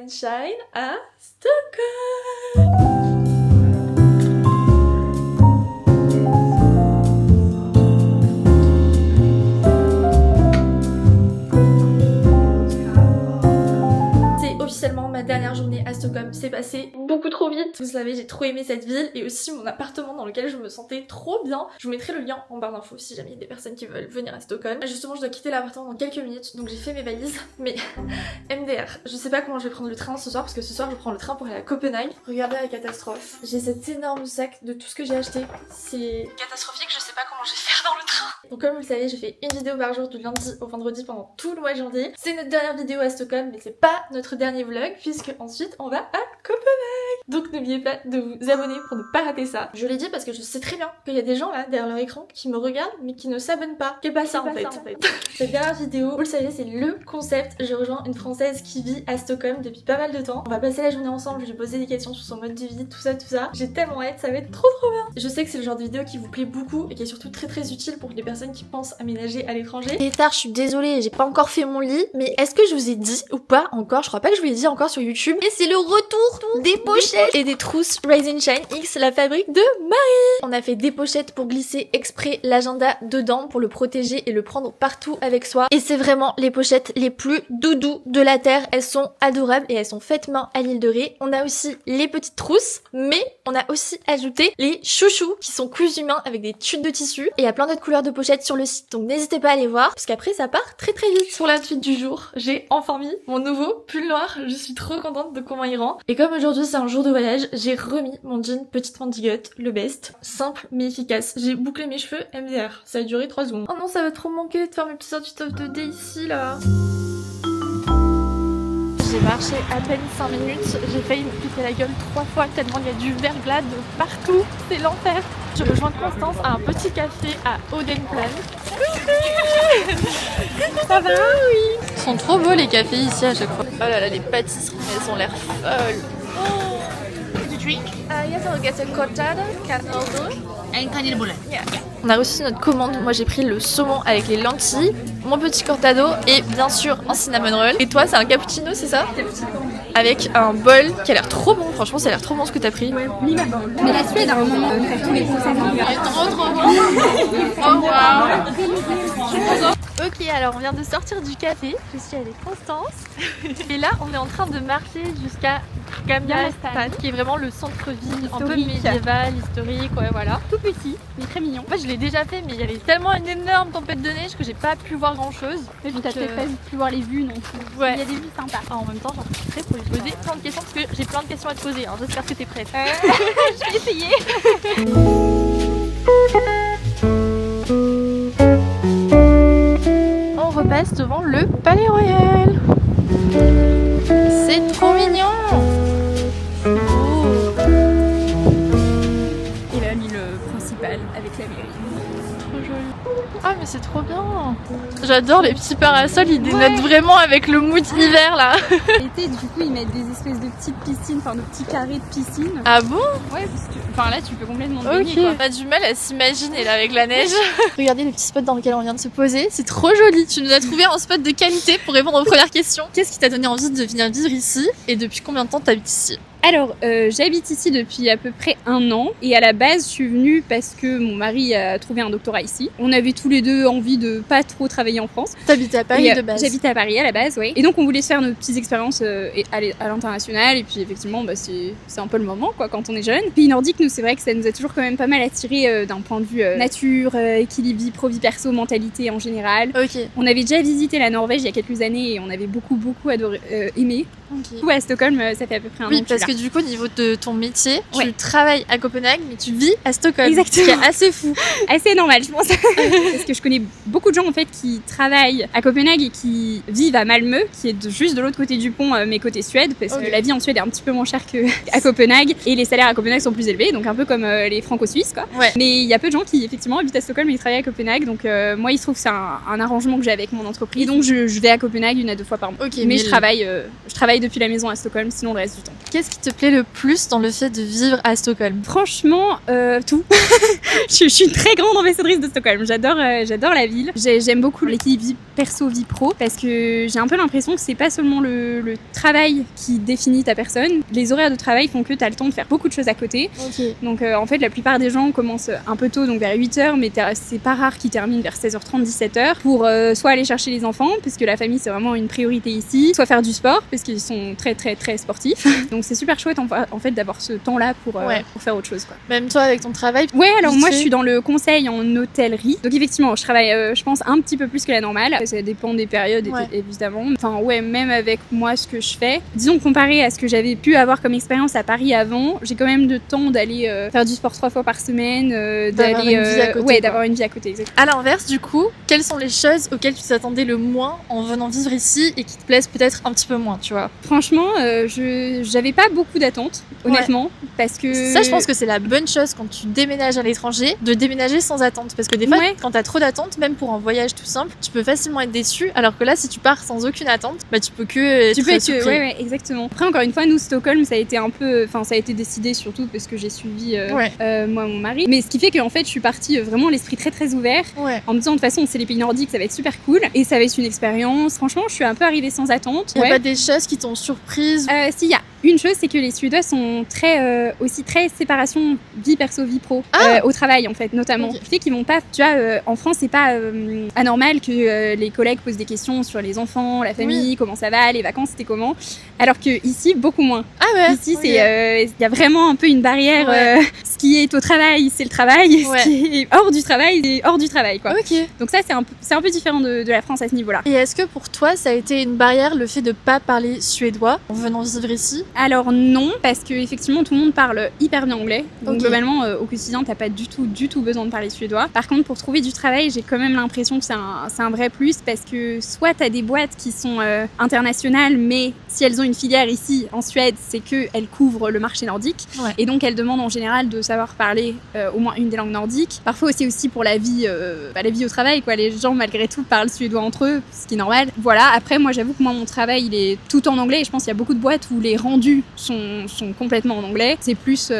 and Shine à Stockholm. Officiellement ma dernière journée à Stockholm, c'est passé beaucoup trop vite. Vous savez, j'ai trop aimé cette ville et aussi mon appartement dans lequel je me sentais trop bien. Je vous mettrai le lien en barre d'infos si jamais il y a des personnes qui veulent venir à Stockholm. Justement, je dois quitter l'appartement dans quelques minutes, donc j'ai fait mes valises. Mais MDR, je sais pas comment je vais prendre le train ce soir parce que ce soir je prends le train pour aller à Copenhague. Regardez la catastrophe. J'ai cet énorme sac de tout ce que j'ai acheté. C'est catastrophique, je sais pas comment je vais faire dans le train. Donc comme vous le savez, je fais une vidéo par jour du lundi au vendredi pendant tout le mois de janvier. C'est notre dernière vidéo à Stockholm, mais c'est pas notre dernier vlog puisque ensuite on va à Copenhague. Donc n'oubliez pas de vous abonner pour ne pas rater ça. Je l'ai dit parce que je sais très bien qu'il y a des gens là derrière leur écran qui me regardent mais qui ne s'abonnent pas. Qu'est pas ça en fait. Cette dernière vidéo, vous le savez, c'est le concept. Je rejoins une Française qui vit à Stockholm depuis pas mal de temps. On va passer la journée ensemble, je vais poser des questions sur son mode de vie, tout ça. J'ai tellement hâte, ça va être trop bien. Je sais que c'est le genre de vidéo qui vous plaît beaucoup et qui est surtout très utile pour les personnes qui pensent aménager à l'étranger. Et tard, je suis désolée, j'ai pas encore fait mon lit, mais est-ce que je vous ai dit ou pas encore? Je crois pas que je vous l'ai dit encore sur YouTube. Et c'est le retour des pochettes et des trousses Rise and Shine X, la fabrique de Marie. On a fait des pochettes pour glisser exprès l'agenda dedans pour le protéger et le prendre partout avec soi. Et c'est vraiment les pochettes les plus doudous de la terre. Elles sont adorables et elles sont faites main à l'île de Ré. On a aussi les petites trousses, mais on a aussi ajouté les chouchous qui sont cousus main avec des tubes de tissu. Et il y a plein d'autres couleurs de pochettes sur le site, donc n'hésitez pas à aller voir parce qu'après ça part très vite. Pour la suite du jour, j'ai enfin mis mon nouveau pull noir. Je suis trop contente de comment il rend. Et comme aujourd'hui c'est un jour de voyage, j'ai remis mon jean petite mandigote, le best. Simple mais efficace. J'ai bouclé mes cheveux MDR. Ça a duré 3 secondes. Oh non, ça va trop manquer de faire mes petits outfits of the day ici là. J'ai marché à peine 5 minutes, j'ai failli me piquer la gueule 3 fois tellement il y a du verglas de partout, c'est l'enfer. Je rejoins Constance à un petit café à Odenplan. Ça va? Oui. Ils sont trop beaux les cafés ici à chaque fois. Oh là là, les pâtisseries, elles ont l'air folles. Drink? Yes, I'll get a cortado, caldo. And kanelbulle. Yeah. On a reçu notre commande. Moi j'ai pris le saumon avec les lentilles, mon petit cortado et bien sûr un cinnamon roll. Et toi c'est un cappuccino, c'est ça? Cappuccino. Avec un bol qui a l'air trop bon. Franchement ça a l'air trop bon ce que t'as pris. Ouais, mais la Suède à un moment faire tous les process. Trop bon. Oh waouh. Ok, alors on vient de sortir du café. Je suis avec Constance. Et là on est en train de marcher jusqu'à Gamla-stan, qui est vraiment le centre-ville un peu médiéval, historique, ouais voilà. Tout petit, mais très mignon. Moi je l'ai déjà fait, mais il y avait tellement une énorme tempête de neige que j'ai pas pu voir grand chose. Mais puis t'as peut-être pas pu voir les vues non plus. Ouais. Il y a des vues sympas. En même temps, j'en suis prête pour lui poser plein de questions parce que j'ai plein de questions à te poser. Alors j'espère que t'es prête. Je vais essayer. On repasse devant le Palais Royal. C'est trop mignon. Et là, l'île principale avec la mairie. Trop joli. Ah mais c'est trop bien. J'adore les petits parasols, ils dénotent vraiment avec le mood hiver là. L'été, du coup, ils mettent des espèces de petites piscines, enfin de petits carrés de piscine. Ah bon? Ouais, parce que enfin là, tu peux complètement te baigner, quoi. On a du mal à s'imaginer là avec la neige. Regardez le petit spot dans lequel on vient de se poser, c'est trop joli. Tu nous as trouvé un spot de qualité pour répondre aux premières questions. Qu'est-ce qui t'a donné envie de venir vivre ici et depuis combien de temps t'habites ici? Alors, j'habite ici depuis à peu près 1 an et à la base, je suis venue parce que mon mari a trouvé un doctorat ici. On avait tous les deux envie de pas trop travailler en France. T'habitais à Paris de base? J'habitais à Paris à la base, oui. Et donc, on voulait se faire nos petites expériences à l'international et puis effectivement, bah, c'est un peu le moment quoi quand on est jeune. Pays nordique, nous, c'est vrai que ça nous a toujours quand même pas mal attiré d'un point de vue nature, équilibre vie pro, vie perso, mentalité en général. Ok. On avait déjà visité la Norvège il y a quelques années et on avait beaucoup adoré, aimé. Okay. Du coup, à Stockholm, ça fait à peu près 1 an. Oui, parce que du coup, au niveau de ton métier, tu travailles à Copenhague, mais tu vis à Stockholm. Exactement. Ce qui est assez fou. Assez normal, je pense. Parce que je connais beaucoup de gens en fait qui travaillent à Copenhague et qui vivent à Malmö, qui est juste de l'autre côté du pont, mais côté Suède, parce que la vie en Suède est un petit peu moins chère qu'à Copenhague et les salaires à Copenhague sont plus élevés, donc un peu comme les franco-suisses, quoi. Ouais. Mais il y a peu de gens qui effectivement habitent à Stockholm et qui travaillent à Copenhague, donc moi, il se trouve que c'est un arrangement que j'ai avec mon entreprise, donc je vais à Copenhague 1 à 2 fois par mois. Okay, mais je travaille depuis la maison à Stockholm, sinon le reste du temps. Qu'est-ce qui te plaît le plus dans le fait de vivre à Stockholm? Franchement, tout. je suis une très grande ambassadrice de Stockholm. J'adore la ville. J'aime beaucoup l'équilibre vie perso, vie pro, parce que j'ai un peu l'impression que c'est pas seulement le travail qui définit ta personne. Les horaires de travail font que tu as le temps de faire beaucoup de choses à côté. Okay. Donc en fait, la plupart des gens commencent un peu tôt, donc vers 8h, mais c'est pas rare qu'ils terminent vers 16h30, 17h, pour soit aller chercher les enfants, parce que la famille c'est vraiment une priorité ici, soit faire du sport, parce qu'ils sont très très très sportifs. Donc c'est super chouette en fait d'avoir ce temps-là pour faire autre chose, quoi. Même toi avec ton travail? Ouais, alors moi je suis dans le conseil en hôtellerie, donc effectivement je travaille je pense un petit peu plus que la normale, ça dépend des périodes évidemment. Enfin ouais, même avec moi ce que je fais, disons comparé à ce que j'avais pu avoir comme expérience à Paris avant, j'ai quand même le temps d'aller faire du sport 3 fois par semaine, d'avoir une vie à côté, exactement. À l'inverse du coup, quelles sont les choses auxquelles tu t'attendais le moins en venant vivre ici et qui te plaisent peut-être un petit peu moins, tu vois? Franchement, j'avais pas beaucoup d'attentes, honnêtement, parce que... Ça, je pense que c'est la bonne chose quand tu déménages à l'étranger, de déménager sans attente, parce que des fois, quand t'as trop d'attentes, même pour un voyage tout simple, tu peux facilement être déçu, alors que là, si tu pars sans aucune attente, bah tu peux que être surpris. Ouais, exactement. Après, encore une fois, nous, Stockholm, ça a été un peu... Enfin, ça a été décidé surtout parce que j'ai suivi moi, mon mari. Mais ce qui fait qu'en fait, je suis partie vraiment l'esprit très très ouvert, en me disant de toute façon, c'est les pays nordiques, ça va être super cool, et ça va être une expérience. Franchement, je suis un peu arrivée sans attente. Il y a pas des choses qui t'ont surprise? Si, il y a une chose, c'est que les Suédois sont aussi très séparation vie perso, vie pro, au travail en fait, notamment. Ce qui fait qu'ils vont pas, tu vois, en France, c'est pas anormal que les collègues posent des questions sur les enfants, la famille, comment ça va, les vacances, c'était comment. Alors que ici, beaucoup moins. Ah ouais. Ici, il y a vraiment un peu une barrière. Ce qui est au travail, c'est le travail. Ce qui est hors du travail, c'est hors du travail, quoi. Okay. Donc ça, c'est un peu différent de la France à ce niveau-là. Et est-ce que pour toi, ça a été une barrière le fait de pas parler suédois en venant vivre ici? Alors non, parce que effectivement tout le monde parle hyper bien anglais. Donc globalement au quotidien t'as pas du tout besoin de parler suédois. Par contre pour trouver du travail j'ai quand même l'impression que c'est un vrai plus, parce que soit t'as des boîtes qui sont internationales, mais si elles ont une filière ici en Suède, c'est qu'elles couvrent le marché nordique, et donc elles demandent en général de savoir parler au moins une des langues nordiques. Parfois aussi pour la vie au travail, quoi. Les gens malgré tout parlent suédois entre eux, ce qui est normal. Voilà, après moi j'avoue que mon travail il est tout en anglais, et je pense qu'il y a beaucoup de boîtes où les rendus sont complètement en anglais. C'est plus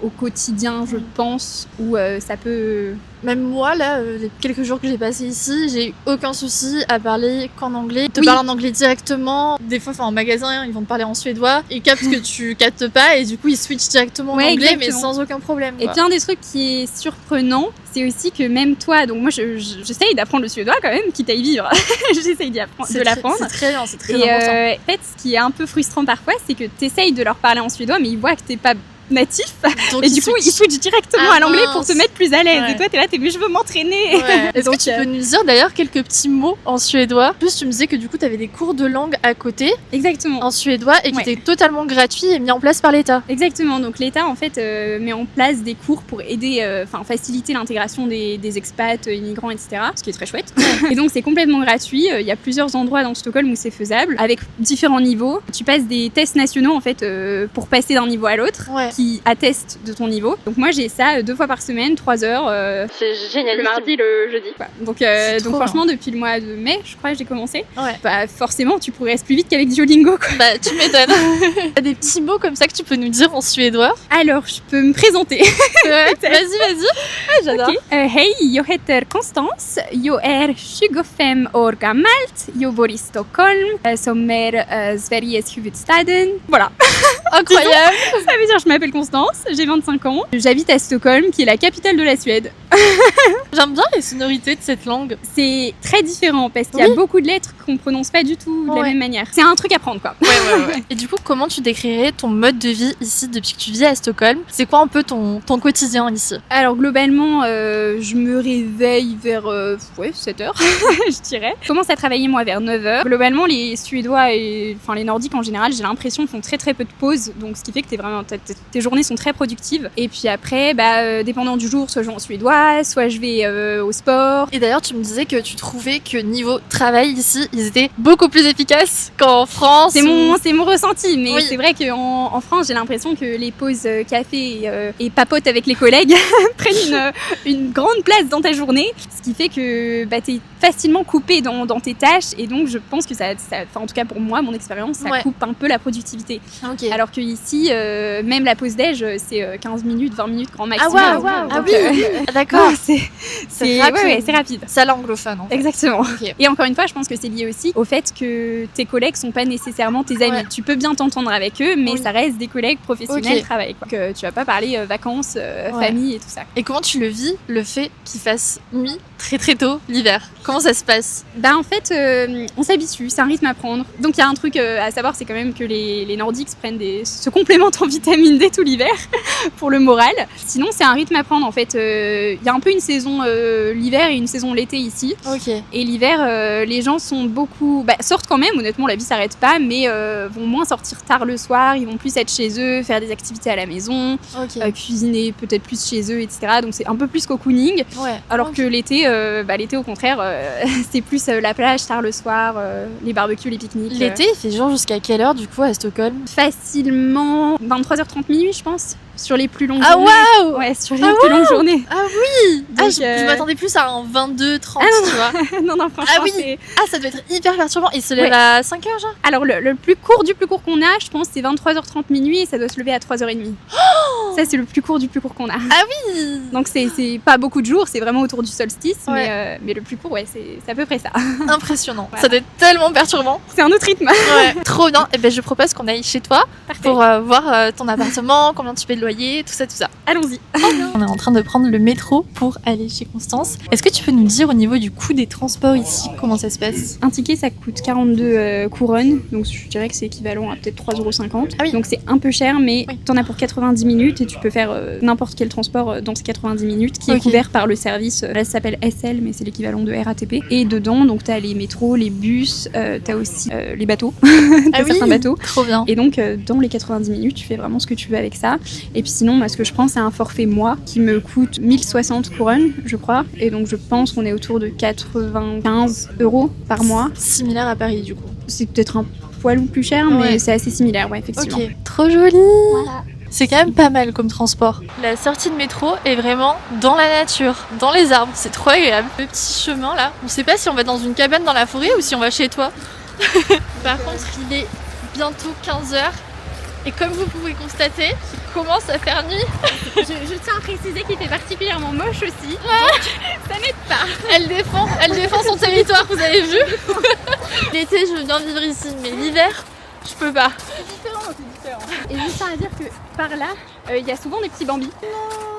au quotidien, je pense, où ça peut... Même moi, là, les quelques jours que j'ai passés ici, j'ai eu aucun souci à parler qu'en anglais. Ils te parlent en anglais directement. Des fois, en magasin, ils vont te parler en suédois. Ils captent que tu captes pas, et du coup, ils switchent directement en anglais, exactement. Mais sans aucun problème. Et puis un des trucs qui est surprenant, c'est aussi que même toi, donc moi, j'essaye d'apprendre le suédois quand même, quitte à y vivre. J'essaye de l'apprendre. C'est très bien, c'est très important. En fait, ce qui est un peu frustrant parfois, c'est que t'essayes de leur parler en suédois, mais ils voient que t'es pas natif, donc et du coup ils switchent directement à l'anglais pour te mettre plus à l'aise, et toi t'es là, mais je veux m'entraîner. Est-ce que tu peux nous dire d'ailleurs quelques petits mots en suédois? En plus tu me disais que du coup t'avais des cours de langue à côté, exactement, en suédois, et qui étaient totalement gratuits et mis en place par l'État. Exactement, donc l'État en fait met en place des cours pour aider, faciliter l'intégration des expats, immigrants, etc., ce qui est très chouette. Et donc c'est complètement gratuit, il y a plusieurs endroits dans Stockholm où c'est faisable, avec différents niveaux. Tu passes des tests nationaux en fait pour passer d'un niveau à l'autre, qui atteste de ton niveau. Donc moi j'ai ça 2 fois par semaine, 3 heures. C'est génial. Le mardi, le jeudi. Donc franchement depuis le mois de mai, je crois que j'ai commencé. Bah forcément tu progresses plus vite qu'avec Duolingo, quoi. Bah tu m'étonnes. T'as des petits mots comme ça que tu peux nous dire en suédois? Alors je peux me présenter. Vas-y. J'adore. Hej, jag heter Constance. Jag är 25 år gammalt. Jag bor i Stockholm, som är Sveriges huvudstaden. Voilà. Incroyable. Ça veut dire je m'appelle Constance, j'ai 25 ans. J'habite à Stockholm, qui est la capitale de la Suède. J'aime bien les sonorités de cette langue. C'est très différent parce qu'il y a beaucoup de lettres qu'on prononce pas du tout de la même manière. C'est un truc à prendre, quoi. Ouais. Et du coup, comment tu décrirais ton mode de vie ici depuis que tu vis à Stockholm? C'est quoi un peu ton quotidien ici? Alors globalement, je me réveille vers 7h, je dirais. Je commence à travailler moi vers 9h. Globalement, les Suédois et les Nordiques en général, j'ai l'impression, font très très peu de pauses, donc ce qui fait que tes journées sont très productives. Et puis après, dépendant du jour, soit je vais en suédois, soit je vais au sport. Et d'ailleurs, tu me disais que tu trouvais que niveau travail ici, ils étaient beaucoup plus efficaces qu'en France. C'est mon ressenti, mais Oui. c'est vrai qu'en France, j'ai l'impression que les pauses café et papote avec les collègues prennent une grande place dans ta journée, ce qui fait que t'es facilement coupé dans tes tâches, et donc je pense que ça en tout cas pour moi, mon expérience, ça coupe un peu la productivité. Ok. Alors que ici, même la pause déj, c'est 15 minutes, 20 minutes grand maximum. Ah oui, d'accord. C'est rapide. ouais, c'est rapide. C'est à l'anglophone en fait. Exactement. Ok. Et encore une fois, je pense que c'est lié aussi au fait que tes collègues sont pas nécessairement tes amis. Ouais. Tu peux bien t'entendre avec eux, mais Oui. ça reste des collègues professionnels, Ok. travail. Donc, tu vas pas parler vacances, famille et tout ça. Et comment tu le vis, le fait qu'il fasse nuit très très tôt l'hiver? Comment ça se passe? En fait, on s'habitue, c'est un rythme à prendre. Donc il y a un truc à savoir, c'est quand même que les Nordiques se complémentent en vitamine D tout l'hiver pour le moral. Sinon, c'est un rythme à prendre en fait. Il y a un peu une saison l'hiver et une saison l'été ici. Ok. Et l'hiver, les gens sortent quand même, honnêtement, la vie s'arrête pas, mais vont moins sortir tard le soir, ils vont plus être chez eux, faire des activités à la maison, Ok. cuisiner peut-être plus chez eux, etc. Donc c'est un peu plus cocooning. Ouais. Alors Ok. que l'été, au contraire, c'est plus la plage tard le soir, les barbecues, les pique-niques. L'été, il fait jour jusqu'à quelle heure du coup à Stockholm? Facilement 23h30 minuit, je pense, sur les plus longues Ah journées. waouh! Ouais, sur les plus longues journées. Ah oui! Donc, Je m'attendais plus à un 22-30, tu vois. non, franchement, Ah oui. c'est... Ah, ça doit être hyper perturbant. Il se lève Ouais. à 5h, genre? Alors, le plus court du plus court qu'on a, je pense, c'est 23h30 minuit et ça doit se lever à 3h30. Ça, c'est le plus court du plus court qu'on a. Ah oui! Donc, c'est pas beaucoup de jours, c'est vraiment autour du solstice, Ouais. mais le plus court, ouais, c'est à peu près ça. Impressionnant. Voilà. Ça doit être tellement perturbant. C'est un autre rythme. Ouais. Trop bien. Et ben, je propose qu'on aille chez toi Parfait. pour voir ton appartement, combien tu payes de loyer, tout ça. Allons-y. On est en train de prendre le métro pour aller chez Constance. Est-ce que tu peux nous dire au niveau du coût des transports ici, comment ça se passe? Un ticket, ça coûte 42 couronnes, donc je dirais que c'est équivalent à peut-être 3,50 €. Ah oui. Donc c'est un peu cher, mais Oui. t'en as pour 90 minutes et tu peux faire n'importe quel transport dans ces 90 minutes qui est Ok. couvert par le service. Là, ça s'appelle SL, mais c'est l'équivalent de RATP. Et dedans, donc t'as les métros, les bus, t'as aussi les bateaux, t'as certains bateaux. Trop bien. Et donc, dans les 90 minutes, tu fais vraiment ce que tu veux avec ça. Et puis sinon, moi, ce que je prends, c'est un forfait mois qui me coûte 1060 couronnes, je crois. Et donc, je pense qu'on est autour de 95 € par mois. Similaire à Paris, du coup. C'est peut-être un poil ou plus cher, mais Ouais. c'est assez similaire, ouais, effectivement. Ok, trop joli. Voilà. C'est quand même pas mal comme transport. La sortie de métro est vraiment dans la nature, dans les arbres. C'est trop agréable. Le petit chemin là, on sait pas si on va dans une cabane dans la forêt ou si on va chez toi. Par contre, il est bientôt 15h. Et comme vous pouvez constater, il commence à faire nuit. Je tiens à préciser qu'il fait particulièrement moche aussi. Donc, ça n'aide pas. Elle défend son territoire, vous avez vu. L'été, je veux bien vivre ici, mais l'hiver, je peux pas. C'est différent. Et juste à dire que par là, il y a souvent des petits bambis.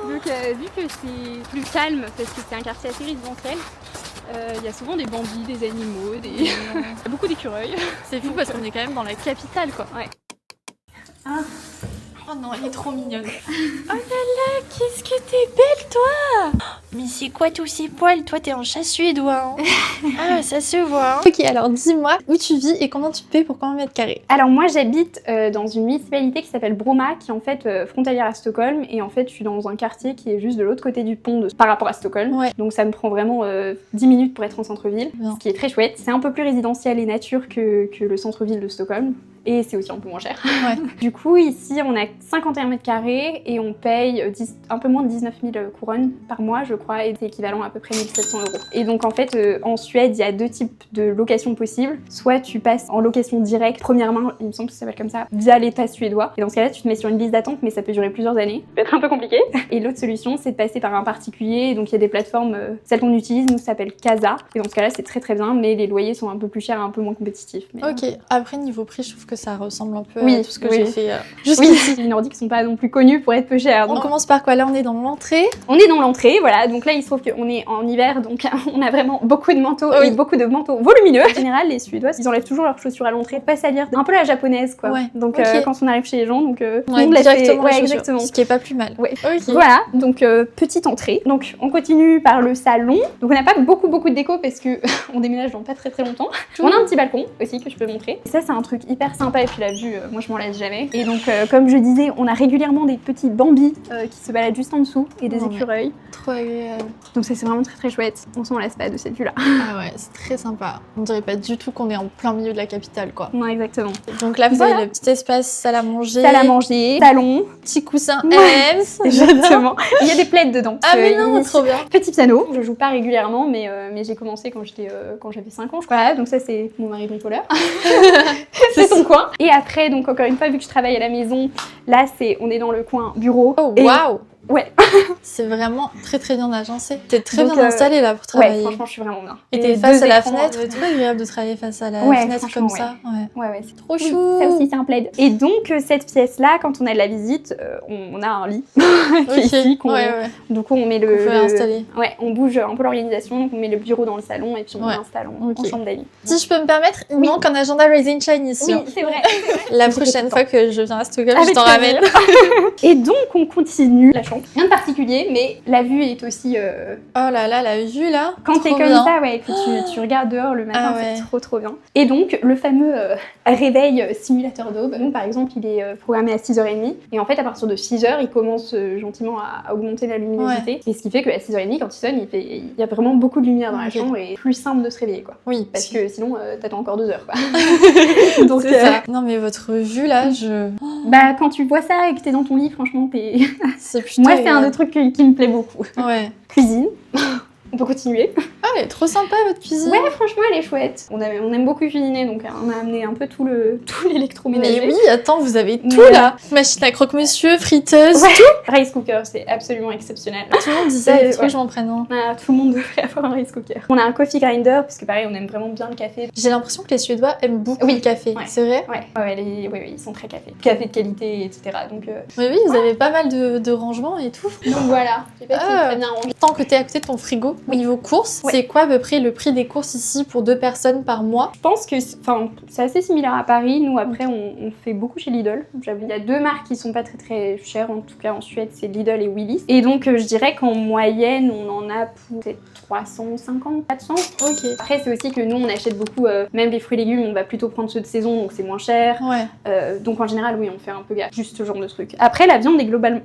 Donc, vu que c'est plus calme, parce que c'est un quartier assez résidentiel, il y a souvent des bambis, des animaux, il y a beaucoup d'écureuils. C'est fou parce qu'on est quand même dans la capitale, quoi. Ouais. Oh non, elle est trop mignonne. Oh là là, qu'est-ce que t'es belle, toi! Mais c'est quoi tous ces poils? Toi, t'es en chat suédois. Hein. Ah, ça se voit. Hein. Ok, alors dis-moi où tu vis et combien tu payes pour combien de mètres carrés? Alors moi j'habite dans une municipalité qui s'appelle Bromma, qui est en fait frontalière à Stockholm, et en fait je suis dans un quartier qui est juste de l'autre côté du pont par rapport à Stockholm. Ouais. Donc ça me prend vraiment 10 minutes pour être en centre-ville, Bien. ce qui est très chouette. C'est un peu plus résidentiel et nature que le centre-ville de Stockholm. Et c'est aussi un peu moins cher. Ouais. Du coup, ici, on a 51 mètres carrés et on paye un peu moins de 19 000 couronnes par mois, je crois, et c'est équivalent à peu près 1 700 €. Et donc, en fait, en Suède, il y a deux types de location possibles. Soit tu passes en location directe, première main, il me semble que ça s'appelle comme ça, via l'État suédois. Et dans ce cas-là, tu te mets sur une liste d'attente, mais ça peut durer plusieurs années. Ça peut être un peu compliqué. Et l'autre solution, c'est de passer par un particulier. Donc, il y a des plateformes, celle qu'on utilise, nous, ça s'appelle Casa. Et dans ce cas-là, c'est très très bien, mais les loyers sont un peu plus chers et un peu moins compétitifs. Mais, Ok, après niveau prix, je trouve que ça ressemble un peu Oui, à tout ce que oui. j'ai fait Oui, jusqu'ici. les Nordiques sont pas non plus connus pour être peu chers. On Donc, commence par quoi? Là, on est dans l'entrée. on est dans l'entrée, voilà. Donc là, il se trouve qu'on est en hiver, donc on a vraiment beaucoup de manteaux Oui. et beaucoup de manteaux volumineux. En général, les Suédois, ils enlèvent toujours leurs chaussures à l'entrée, pas salir, un peu la japonaise, quoi. Ouais, Donc ok. quand on arrive chez les gens, donc tout le Ouais, monde laisse les- directement les ouais, chaussures, exactement. ce qui est pas plus mal. Ouais. Ok. Voilà, donc petite entrée. Donc on continue par le salon. Donc on n'a pas beaucoup de déco parce que on déménage dans pas très très longtemps. On a un petit balcon aussi que je peux montrer. Et ça c'est un truc hyper sympa et puis la vue, moi je m'en lasse jamais. Et donc comme je disais, on a régulièrement des petits bambis qui se baladent juste en dessous et des écureuils. Trop agréable. Donc ça c'est vraiment très très chouette. On s'en lasse pas de cette vue-là. Ah ouais, c'est très sympa. On dirait pas du tout qu'on est en plein milieu de la capitale, quoi. Non, exactement. Donc là, vous avez le petit espace salle à manger. Salle à manger, salon, Petit coussin Ouais. M. exactement. Il y a des plaids dedans. Ah mais non, trop bien. Petit piano. Je joue pas régulièrement, mais j'ai commencé quand j'avais 5 ans, je crois. Voilà, donc ça c'est mon mari bricoleur. c'est son coin. Et après, donc encore une fois, vu que je travaille à la maison, là on est dans le coin bureau. Oh Et- waouh. Ouais. C'est vraiment très très bien agencé. T'es très Donc, bien installé là pour Ouais, travailler. franchement, je suis vraiment bien. Et t'es deux face à la écrans, fenêtre. C'est trop agréable de travailler face à la Ouais, fenêtre comme franchement, ça. Ouais. Ouais, c'est Trop Oui, chou. ça aussi, c'est un plaid. Et donc, cette pièce-là, quand on a de la visite, on a un lit qui est ici. Ouais. Du coup, on met Qu'on peut installer. Ouais, on bouge un peu l'organisation. Donc, on met le bureau dans le salon et puis on Ouais. l'installe Ok. en chambre d'amis. Si je peux me permettre, il manque un agenda Rise and Shine ici. Oui, hein. c'est vrai. La prochaine fois que je viens à Stockholm, je Avec t'en plaisir. ramène. Et donc, on continue la chambre. Rien de particulier, mais la vue est aussi... Oh là là, la vue là. Quand t'es trop comme bien. ça, ouais, que tu regardes dehors le matin, Ah ouais. c'est trop bien. Et donc, le fameux réveil simulateur d'aube, nous par exemple, il est programmé à 6h30. Et en fait, à partir de 6h, il commence gentiment à augmenter la luminosité. Et ce qui fait qu'à 6h30, quand il sonne, il y a vraiment beaucoup de lumière dans la Ok. chambre et plus simple de se réveiller, quoi. Oui, Parce que sinon, t'attends encore 2 heures, quoi. Donc, c'est ça. Non mais votre vue là, bah, quand tu vois ça et que t'es dans ton lit, franchement, c'est plutôt. Moi, c'est un des trucs qui me plaît beaucoup. Ouais. Cuisine. On peut continuer. Ah, elle est trop sympa votre cuisine. Ouais, franchement, elle est chouette. On aime beaucoup cuisiner, donc on a amené un peu tout l'électroménager. Mais oui, attends, vous avez tout Mais, là. Machine à croque-monsieur, friteuse. Ouais. Rice cooker, c'est absolument exceptionnel. Tout le monde dit ça, Et, et tout, ouais. je m'en prénom. Ah, tout le monde devrait avoir un rice cooker. On a un coffee grinder, parce que pareil, on aime vraiment bien le café. J'ai l'impression que les Suédois aiment beaucoup le café. Ouais. C'est vrai? Ouais, ils sont très café. Café de qualité, etc. Donc, Mais oui, vous avez pas mal de rangements et tout. donc voilà. Je sais pas si c'est très bien rangé. Tant que t'es à côté de ton frigo, au niveau courses, Ouais. c'est quoi à peu près le prix des courses ici pour 2 personnes par mois? Je pense que c'est assez similaire à Paris. Nous, après, on fait beaucoup chez Lidl. J'avoue, il y a 2 marques qui sont pas très très chères, en tout cas en Suède, c'est Lidl et Willys. Et donc, je dirais qu'en moyenne, on en a pour peut-être 350, 400. Ok. Après, c'est aussi que nous, on achète beaucoup, même les fruits et légumes, on va plutôt prendre ceux de saison, donc c'est moins cher. Ouais. Donc en général, oui, on fait un peu gaffe. Juste ce genre de truc. Après, la viande est globalement...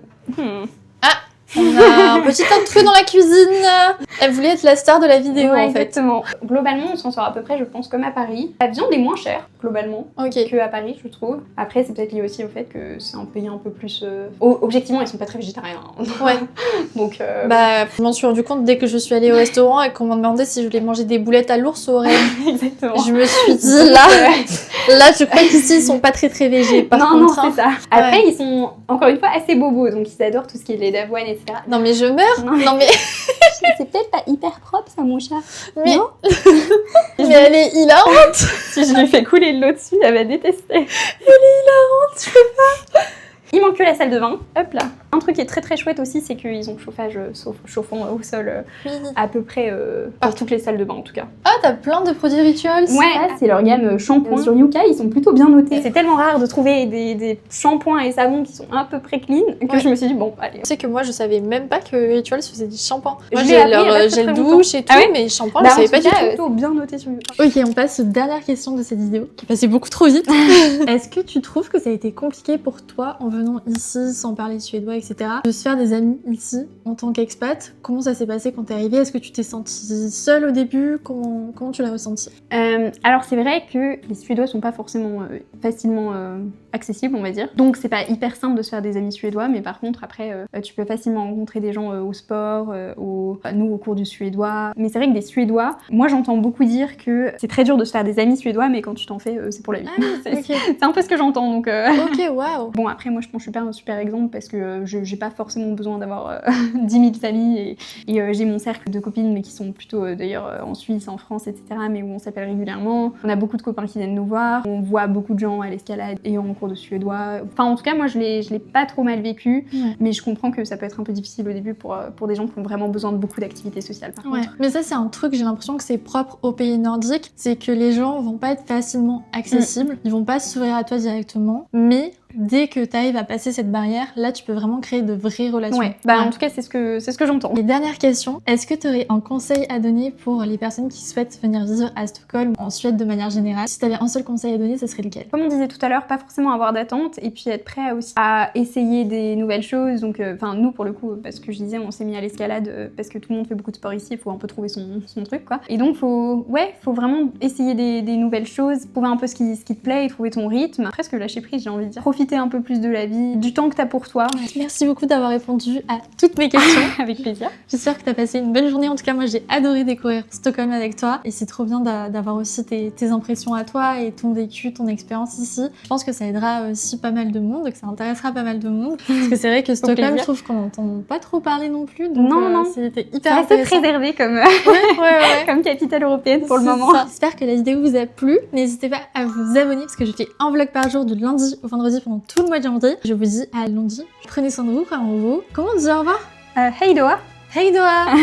On a un petit intrus dans la cuisine. Elle voulait être la star de la vidéo Ouais, en fait. exactement. Globalement, on s'en sort à peu près, je pense, comme à Paris. La viande est moins chère, globalement, Ok. qu'à Paris, je trouve. Après, c'est peut-être lié aussi au fait que c'est un pays un peu plus... Objectivement, ils sont pas très végétariens. Hein. Ouais. Donc... Bah, je m'en suis rendu compte dès que je suis allée au restaurant et qu'on m'a demandé si je voulais manger des boulettes à l'ours au oreille. exactement. Je me suis dit là, je crois qu'ici ils sont pas très très végés. Par non, contre, c'est ça. Après, ils sont, encore une fois, assez bobos, donc ils adorent tout ce qui est lait d'avoine, etc. Non mais je meurs. Non, Non mais c'est peut-être pas hyper propre, ça, mon chat. mais, Non. mais elle est hilarante. Si je lui fais couler de l'eau dessus, elle va détester. Il manque que la salle de bain. Hop là. Un truc qui est très très chouette aussi, c'est qu'ils ont chauffage chauffant au sol à peu près par toutes les salles de bain en tout cas. Ah, t'as plein de produits rituels. Ouais, c'est leur gamme shampoing. Sur Yuka, ils sont plutôt bien notés. C'est tellement rare de trouver des shampoings et savons qui sont à peu près clean que je me suis dit bon, allez. Tu sais que moi je savais même pas que Rituals faisait du shampoing. Moi Je l'ai j'ai appris il y a leur pas très, gel très douche et tout, Ah ouais mais shampoing Bah, je savais pas en tout du cas, tout. plutôt bien noté sur Yuka. Ok, on passe aux dernières questions de cette vidéo, qui est passée beaucoup trop vite. Est-ce que tu trouves que ça a été compliqué pour toi, en venant ici, sans parler suédois, etc., de se faire des amis ici, en tant qu'expat? Comment ça s'est passé quand t'es arrivée? Est-ce que tu t'es sentie seule au début? Comment tu l'as ressenti? Alors c'est vrai que les Suédois sont pas forcément facilement accessibles, on va dire. Donc c'est pas hyper simple de se faire des amis suédois, mais par contre après tu peux facilement rencontrer des gens au sport, nous au cours du suédois. Mais c'est vrai que des Suédois, moi j'entends beaucoup dire que c'est très dur de se faire des amis suédois, mais quand tu t'en fais, c'est pour la vie. Ok, C'est un peu ce que j'entends donc. ok, waouh. Bon après moi je pense que je suis pas un super exemple parce que j'ai pas forcément besoin d'avoir 10 000 amis et j'ai mon cercle de copines mais qui sont plutôt d'ailleurs en Suisse, en France, etc. mais où on s'appelle régulièrement. On a beaucoup de copains qui viennent nous voir. On voit beaucoup de gens à l'escalade et en cours de suédois. Enfin en tout cas moi je l'ai pas trop mal vécu, mais je comprends que ça peut être un peu difficile au début pour des gens qui ont vraiment besoin de beaucoup d'activités sociales par contre. Mais ça c'est un truc, j'ai l'impression que c'est propre aux pays nordiques, c'est que les gens vont pas être facilement accessibles, ils vont pas s'ouvrir à toi directement, mais dès que tu arrives à passer cette barrière, là tu peux vraiment créer de vraies relations. Ouais, en tout cas c'est ce que j'entends. Et dernière question, est-ce que tu aurais un conseil à donner pour les personnes qui souhaitent venir vivre à Stockholm, en Suède de manière générale? Si tu avais un seul conseil à donner, ce serait lequel? Comme on disait tout à l'heure, pas forcément avoir d'attente et puis être prêt aussi à essayer des nouvelles choses. Donc nous pour le coup, parce que je disais, on s'est mis à l'escalade parce que tout le monde fait beaucoup de sport ici, il faut un peu trouver son truc quoi. Et donc faut vraiment essayer des nouvelles choses, trouver un peu ce qui te plaît et trouver ton rythme. Presque lâcher prise, j'ai envie de dire. Profiter un peu plus de la vie, du temps que t'as pour toi. Merci beaucoup d'avoir répondu à toutes mes questions. Avec plaisir. J'espère que t'as passé une bonne journée. En tout cas, moi j'ai adoré découvrir Stockholm avec toi et c'est trop bien d'avoir aussi tes impressions à toi et ton vécu, ton expérience ici. Je pense que ça aidera aussi pas mal de monde, que ça intéressera pas mal de monde. Parce que c'est vrai que Stockholm, je trouve qu'on n'entend pas trop parler non plus. Donc non. C'était hyper c'est assez intéressant. préservé comme, ouais. comme capitale européenne pour le moment. J'espère que la vidéo vous a plu. N'hésitez pas à vous abonner parce que je fais un vlog par jour du lundi au vendredi pendant tout le mois de janvier. Je vous dis à lundi. Prenez soin de vous, croyez en vous. Comment on dit au revoir? Hey Doha. Hey Doha.